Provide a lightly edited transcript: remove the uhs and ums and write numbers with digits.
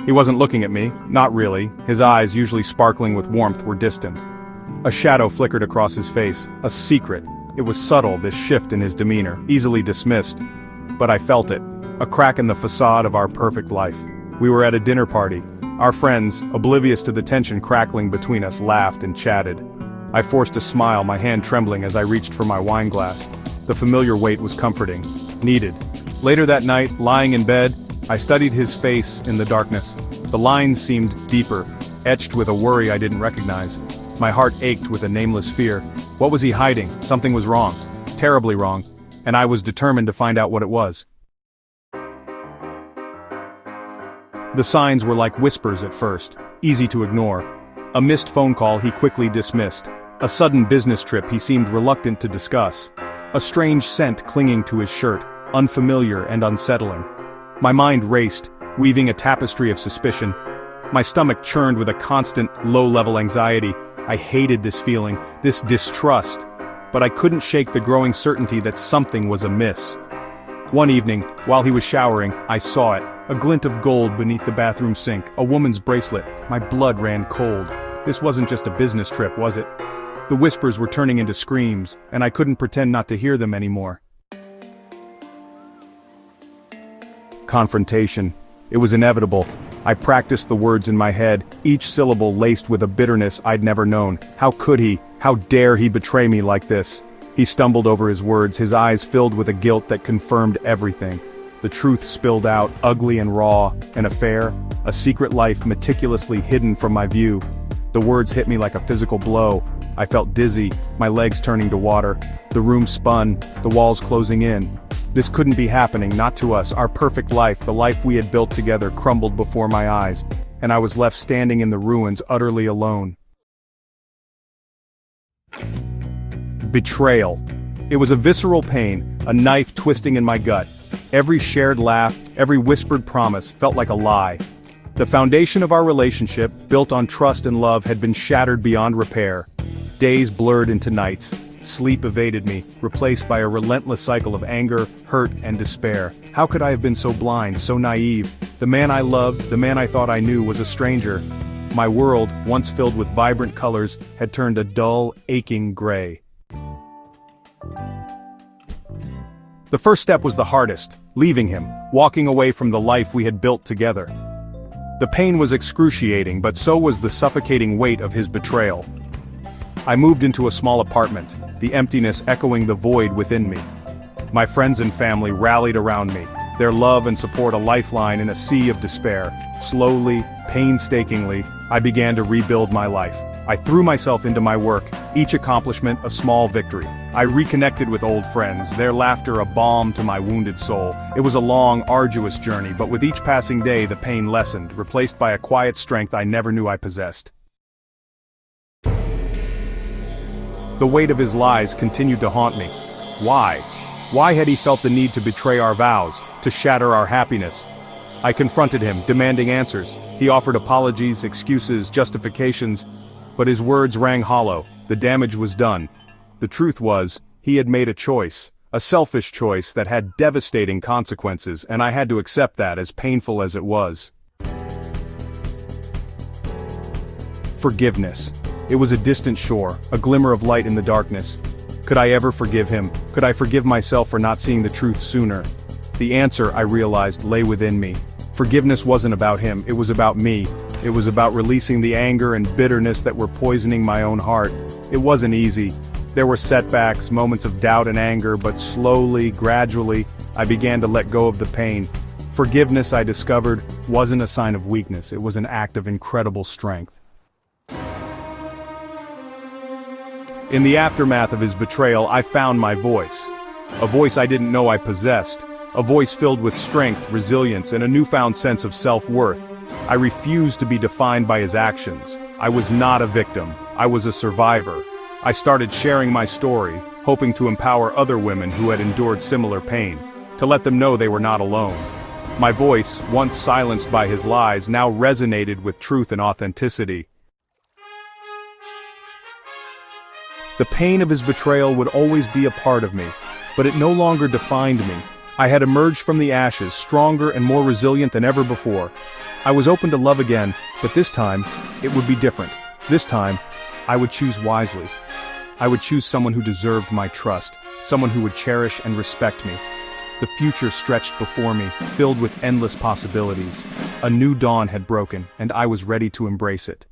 He wasn't looking at me, not really. His eyes, usually sparkling with warmth, were distant. A shadow flickered across his face, a secret. It was subtle, this shift in his demeanor, easily dismissed. But I felt it, a crack in the facade of our perfect life. We were at a dinner party. Our friends, oblivious to the tension crackling between us, laughed and chatted. I forced a smile, my hand trembling as I reached for my wine glass. The familiar weight was comforting, needed. Later that night, lying in bed, I studied his face in the darkness. The lines seemed deeper, etched with a worry I didn't recognize. My heart ached with a nameless fear. What was he hiding? Something was wrong. Terribly wrong. And I was determined to find out what it was. The signs were like whispers at first, easy to ignore. A missed phone call he quickly dismissed. A sudden business trip he seemed reluctant to discuss. A strange scent clinging to his shirt, unfamiliar and unsettling. My mind raced, weaving a tapestry of suspicion. My stomach churned with a constant, low-level anxiety. I hated this feeling, this distrust. But I couldn't shake the growing certainty that something was amiss. One evening, while he was showering, I saw it. A glint of gold beneath the bathroom sink, a woman's bracelet. My blood ran cold. This wasn't just a business trip, was it? The whispers were turning into screams, and I couldn't pretend not to hear them anymore. Confrontation. It was inevitable. I practiced the words in my head, each syllable laced with a bitterness I'd never known. How could he? How dare he betray me like this? He stumbled over his words, his eyes filled with a guilt that confirmed everything. The truth spilled out, ugly and raw, an affair, a secret life meticulously hidden from my view. The words hit me like a physical blow. I felt dizzy, my legs turning to water. The room spun, the walls closing in. This couldn't be happening, not to us. Our perfect life, the life we had built together, crumbled before my eyes, and I was left standing in the ruins, utterly alone. Betrayal. It was a visceral pain, a knife twisting in my gut. Every shared laugh, every whispered promise felt like a lie. The foundation of our relationship, built on trust and love, had been shattered beyond repair. Days blurred into nights. Sleep evaded me, replaced by a relentless cycle of anger, hurt, and despair. How could I have been so blind, so naive? The man I loved, the man I thought I knew, was a stranger. My world, once filled with vibrant colors, had turned a dull, aching gray. The first step was the hardest, leaving him, walking away from the life we had built together. The pain was excruciating, but so was the suffocating weight of his betrayal. I moved into a small apartment, the emptiness echoing the void within me. My friends and family rallied around me, their love and support a lifeline in a sea of despair. Slowly, painstakingly, I began to rebuild my life. I threw myself into my work, each accomplishment a small victory. I reconnected with old friends, their laughter a balm to my wounded soul. It was a long, arduous journey, but with each passing day the pain lessened, replaced by a quiet strength I never knew I possessed. The weight of his lies continued to haunt me. Why? Why had he felt the need to betray our vows, to shatter our happiness? I confronted him, demanding answers. He offered apologies, excuses, justifications, but his words rang hollow. The damage was done. The truth was, he had made a choice, a selfish choice that had devastating consequences, and I had to accept that, as painful as it was. Forgiveness. It was a distant shore, a glimmer of light in the darkness. Could I ever forgive him? Could I forgive myself for not seeing the truth sooner? The answer, I realized, lay within me. Forgiveness wasn't about him, it was about me. It was about releasing the anger and bitterness that were poisoning my own heart. It wasn't easy. There were setbacks, moments of doubt and anger, but slowly, gradually, I began to let go of the pain. Forgiveness, I discovered, wasn't a sign of weakness, it was an act of incredible strength. In the aftermath of his betrayal, I found my voice. A voice I didn't know I possessed. A voice filled with strength, resilience, and a newfound sense of self-worth. I refused to be defined by his actions. I was not a victim. I was a survivor. I started sharing my story, hoping to empower other women who had endured similar pain, to let them know they were not alone. My voice, once silenced by his lies, now resonated with truth and authenticity. The pain of his betrayal would always be a part of me, but it no longer defined me. I had emerged from the ashes, stronger and more resilient than ever before. I was open to love again, but this time, it would be different. This time, I would choose wisely. I would choose someone who deserved my trust, someone who would cherish and respect me. The future stretched before me, filled with endless possibilities. A new dawn had broken, and I was ready to embrace it.